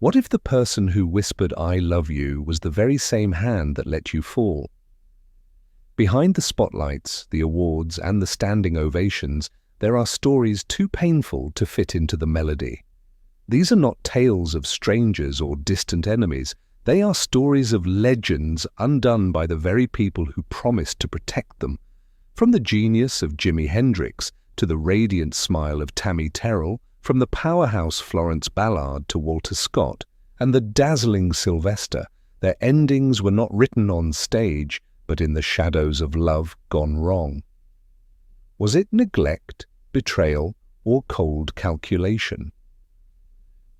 What if the person who whispered "I love you" was the very same hand that let you fall? Behind the spotlights, the awards, and the standing ovations, there are stories too painful to fit into the melody. These are not tales of strangers or distant enemies. They are stories of legends undone by the very people who promised to protect them. From the genius of Jimi Hendrix to the radiant smile of Tammy Terrell, from the powerhouse Florence Ballard to Walter Scott and the dazzling Sylvester, their endings were not written on stage, but in the shadows of love gone wrong. Was it neglect, betrayal, or cold calculation?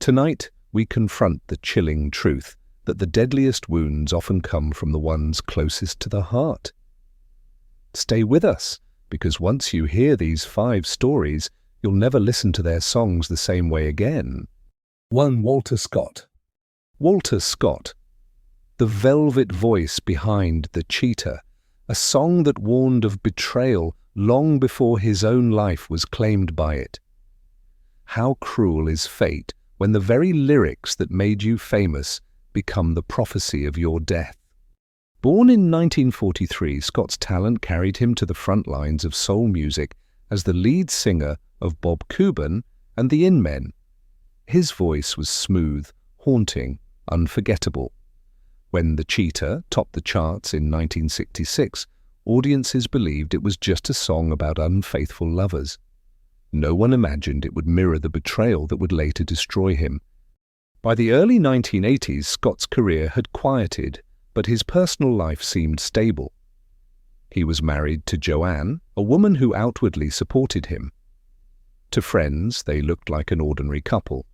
Tonight, we confront the chilling truth that the deadliest wounds often come from the ones closest to the heart. Stay with us, because once you hear these 5 stories, you'll never listen to their songs the same way again. 1. Walter Scott. Walter Scott, the velvet voice behind The Cheetah, a song that warned of betrayal long before his own life was claimed by it. How cruel is fate when the very lyrics that made you famous become the prophecy of your death. Born in 1943, Scott's talent carried him to the front lines of soul music as the lead singer of Bob Cuban and the In-Men. His voice was smooth, haunting, unforgettable. When The Cheetah topped the charts in 1966, audiences believed it was just a song about unfaithful lovers. No one imagined it would mirror the betrayal that would later destroy him. By the early 1980s, Scott's career had quieted, but his personal life seemed stable. He was married to Joanne, a woman who outwardly supported him. To friends, they looked like an ordinary couple.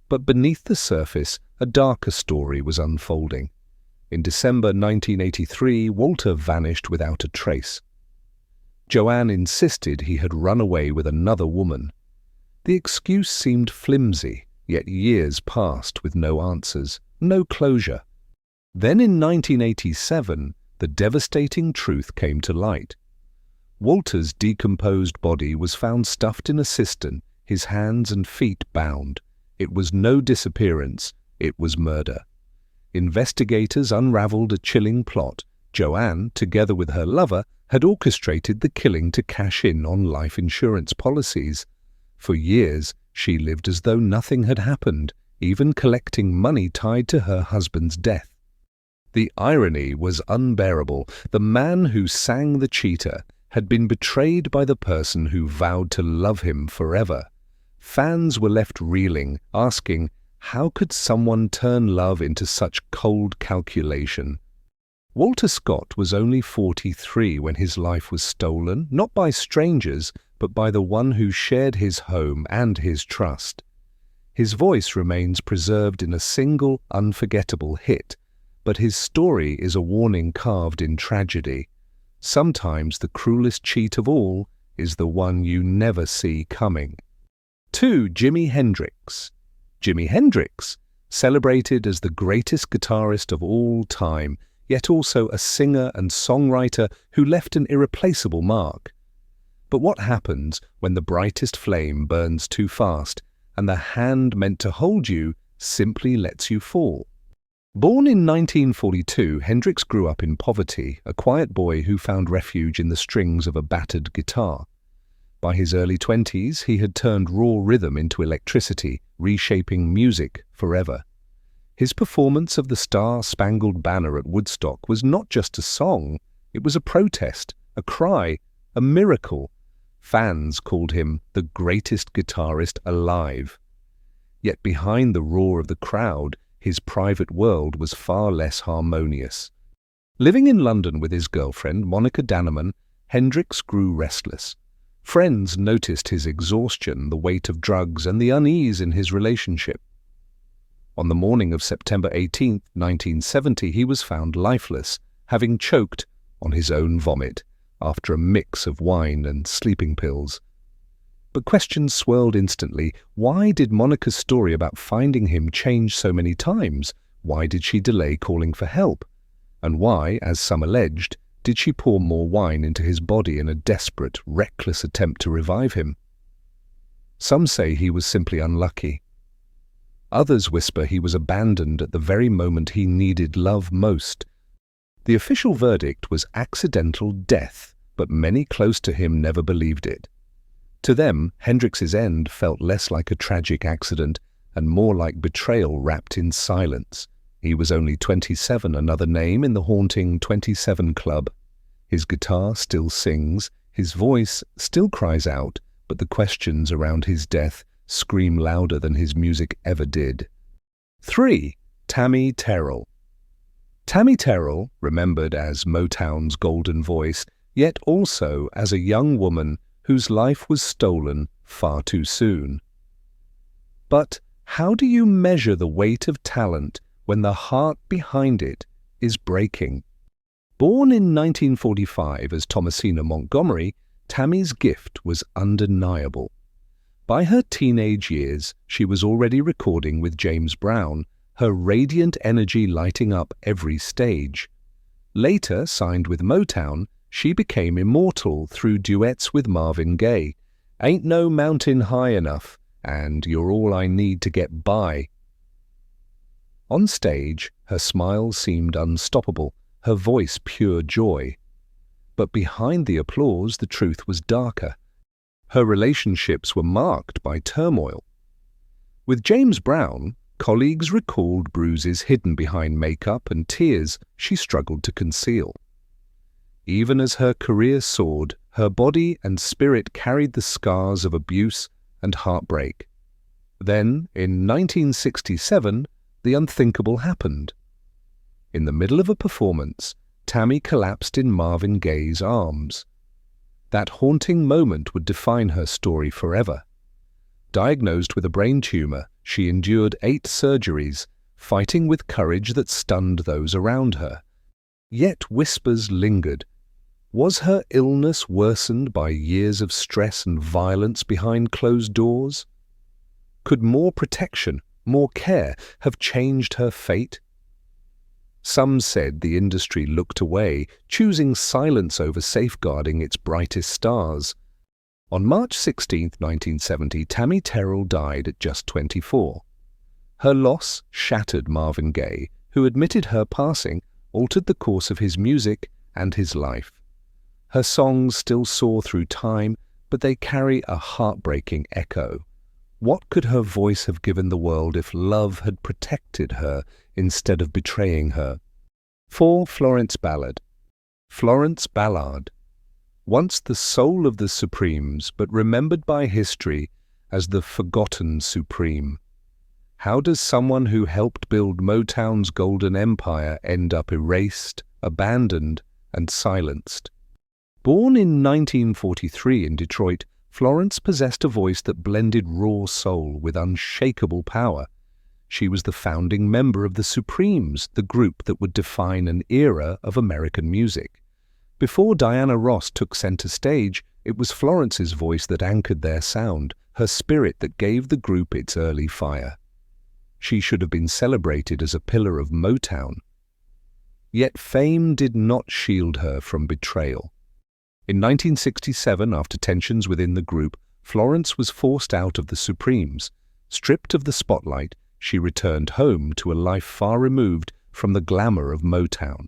But beneath the surface, a darker story was unfolding. In December 1983, Walter vanished without a trace. Joanne insisted he had run away with another woman. The excuse seemed flimsy, yet years passed with no answers, no closure. Then in 1987, the devastating truth came to light. Walter's decomposed body was found stuffed in a cistern, his hands and feet bound. It was no disappearance, it was murder. Investigators unraveled a chilling plot. Joanne, together with her lover, had orchestrated the killing to cash in on life insurance policies. For years, she lived as though nothing had happened, even collecting money tied to her husband's death. The irony was unbearable. The man who sang The Cheetah had been betrayed by the person who vowed to love him forever. Fans were left reeling, asking, how could someone turn love into such cold calculation? Walter Scott was only 43 when his life was stolen, not by strangers, but by the one who shared his home and his trust. His voice remains preserved in a single, unforgettable hit, but his story is a warning carved in tragedy. Sometimes the cruelest cheat of all is the one you never see coming. 2. Jimi Hendrix. Jimi Hendrix, celebrated as the greatest guitarist of all time, yet also a singer and songwriter who left an irreplaceable mark. But what happens when the brightest flame burns too fast and the hand meant to hold you simply lets you fall? Born in 1942, Hendrix grew up in poverty, a quiet boy who found refuge in the strings of a battered guitar. By his early 20s, he had turned raw rhythm into electricity, reshaping music forever. His performance of the Star-Spangled Banner at Woodstock was not just a song, it was a protest, a cry, a miracle. Fans called him the greatest guitarist alive. Yet behind the roar of the crowd, his private world was far less harmonious. Living in London with his girlfriend, Monica Danneman, Hendrix grew restless. Friends noticed his exhaustion, the weight of drugs, and the unease in his relationship. On the morning of September 18, 1970, he was found lifeless, having choked on his own vomit after a mix of wine and sleeping pills. But questions swirled instantly. Why did Monica's story about finding him change so many times? Why did she delay calling for help? And why, as some alleged, did she pour more wine into his body in a desperate, reckless attempt to revive him? Some say he was simply unlucky. Others whisper he was abandoned at the very moment he needed love most. The official verdict was accidental death, but many close to him never believed it. To them, Hendrix's end felt less like a tragic accident and more like betrayal wrapped in silence. He was only 27, another name in the haunting 27 Club. His guitar still sings, his voice still cries out, but the questions around his death scream louder than his music ever did. 3. Tammy Terrell. Tammy Terrell, remembered as Motown's golden voice, yet also as a young woman whose life was stolen far too soon. But how do you measure the weight of talent when the heart behind it is breaking? Born in 1945 as Thomasina Montgomery, Tammy's gift was undeniable. By her teenage years, she was already recording with James Brown, her radiant energy lighting up every stage. Later, signed with Motown, she became immortal through duets with Marvin Gaye, Ain't No Mountain High Enough, and You're All I Need to Get By. On stage, her smile seemed unstoppable, her voice pure joy. But behind the applause, the truth was darker. Her relationships were marked by turmoil. With James Brown, colleagues recalled bruises hidden behind makeup and tears she struggled to conceal. Even as her career soared, her body and spirit carried the scars of abuse and heartbreak. Then, in 1967, the unthinkable happened. In the middle of a performance, Tammy collapsed in Marvin Gaye's arms. That haunting moment would define her story forever. Diagnosed with a brain tumor, she endured 8 surgeries, fighting with courage that stunned those around her. Yet whispers lingered. Was her illness worsened by years of stress and violence behind closed doors? Could more protection, more care, have changed her fate? Some said the industry looked away, choosing silence over safeguarding its brightest stars. On March 16, 1970, Tammy Terrell died at just 24. Her loss shattered Marvin Gaye, who admitted her passing altered the course of his music and his life. Her songs still soar through time, but they carry a heartbreaking echo. What could her voice have given the world if love had protected her instead of betraying her? 4. Florence Ballard. Florence Ballard. Once the soul of the Supremes, but remembered by history as the forgotten Supreme. How does someone who helped build Motown's golden empire end up erased, abandoned, and silenced? Born in 1943 in Detroit, Florence possessed a voice that blended raw soul with unshakable power. She was the founding member of the Supremes, the group that would define an era of American music. Before Diana Ross took center stage, it was Florence's voice that anchored their sound, her spirit that gave the group its early fire. She should have been celebrated as a pillar of Motown. Yet fame did not shield her from betrayal. In 1967, after tensions within the group, Florence was forced out of the Supremes. Stripped of the spotlight, she returned home to a life far removed from the glamour of Motown.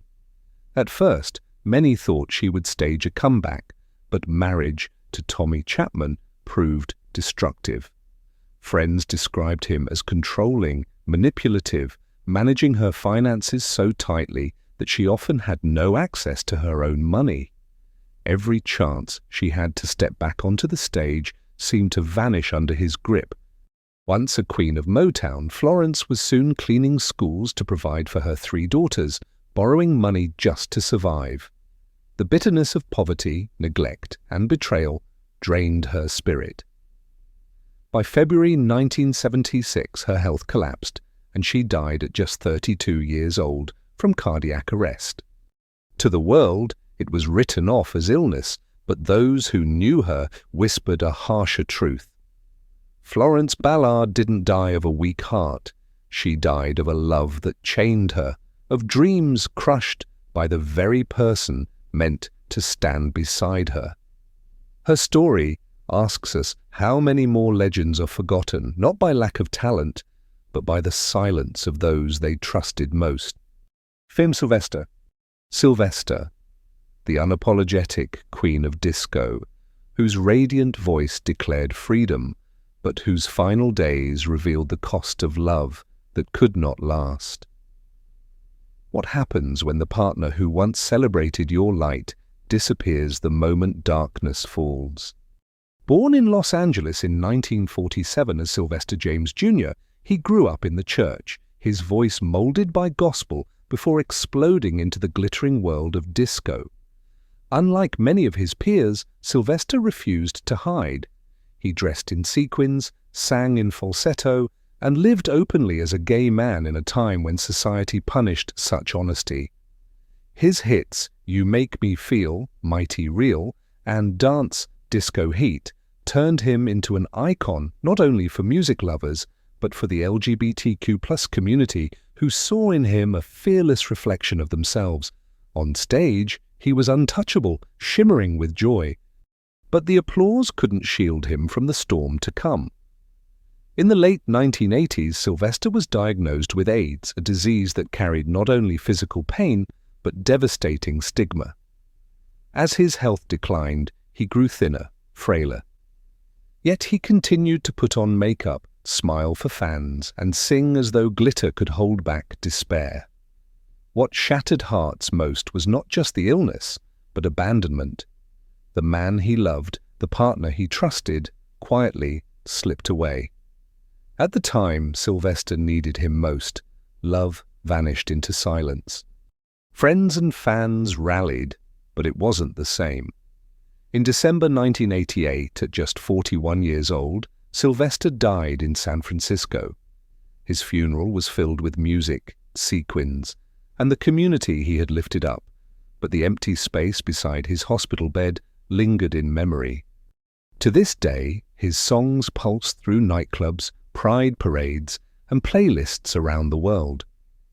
At first, many thought she would stage a comeback, but marriage to Tommy Chapman proved destructive. Friends described him as controlling, manipulative, managing her finances so tightly that she often had no access to her own money. Every chance she had to step back onto the stage seemed to vanish under his grip. Once a queen of Motown, Florence was soon cleaning schools to provide for her 3 daughters, borrowing money just to survive. The bitterness of poverty, neglect, and betrayal drained her spirit. By February 1976, her health collapsed, and she died at just 32 years old from cardiac arrest. To the world, it was written off as illness, but those who knew her whispered a harsher truth. Florence Ballard didn't die of a weak heart. She died of a love that chained her, of dreams crushed by the very person meant to stand beside her. Her story asks us how many more legends are forgotten, not by lack of talent, but by the silence of those they trusted most. Femme Sylvester. Sylvester, the unapologetic queen of disco, whose radiant voice declared freedom, but whose final days revealed the cost of love that could not last. What happens when the partner who once celebrated your light disappears the moment darkness falls? Born in Los Angeles in 1947 as Sylvester James Jr., he grew up in the church, his voice molded by gospel before exploding into the glittering world of disco. Unlike many of his peers, Sylvester refused to hide. He dressed in sequins, sang in falsetto, and lived openly as a gay man in a time when society punished such honesty. His hits, You Make Me Feel, Mighty Real, and Dance, Disco Heat, turned him into an icon not only for music lovers, but for the LGBTQ+ community who saw in him a fearless reflection of themselves. On stage, he was untouchable, shimmering with joy. But the applause couldn't shield him from the storm to come. In the late 1980s, Sylvester was diagnosed with AIDS, a disease that carried not only physical pain, but devastating stigma. As his health declined, he grew thinner, frailer. Yet he continued to put on makeup, smile for fans, and sing as though glitter could hold back despair. What shattered hearts most was not just the illness, but abandonment. The man he loved, the partner he trusted, quietly slipped away. At the time Sylvester needed him most, love vanished into silence. Friends and fans rallied, but it wasn't the same. In December 1988, at just 41 years old, Sylvester died in San Francisco. His funeral was filled with music, sequins, and the community he had lifted up, but the empty space beside his hospital bed lingered in memory. To this day, his songs pulse through nightclubs, pride parades, and playlists around the world.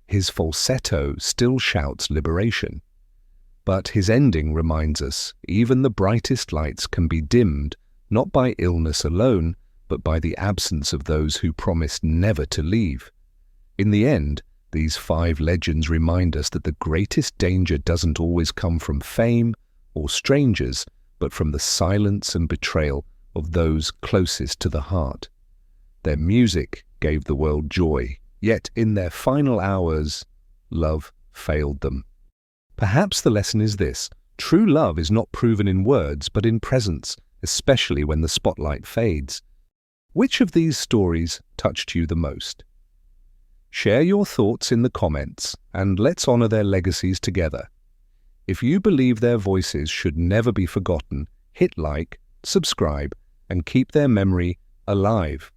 His falsetto still shouts liberation. But his ending reminds us, even the brightest lights can be dimmed, not by illness alone, but by the absence of those who promised never to leave. In the end, these 5 legends remind us that the greatest danger doesn't always come from fame or strangers, but from the silence and betrayal of those closest to the heart. Their music gave the world joy, yet in their final hours, love failed them. Perhaps the lesson is this: true love is not proven in words, but in presence, especially when the spotlight fades. Which of these stories touched you the most? Share your thoughts in the comments, and let's honor their legacies together. If you believe their voices should never be forgotten, hit like, subscribe, and keep their memory alive.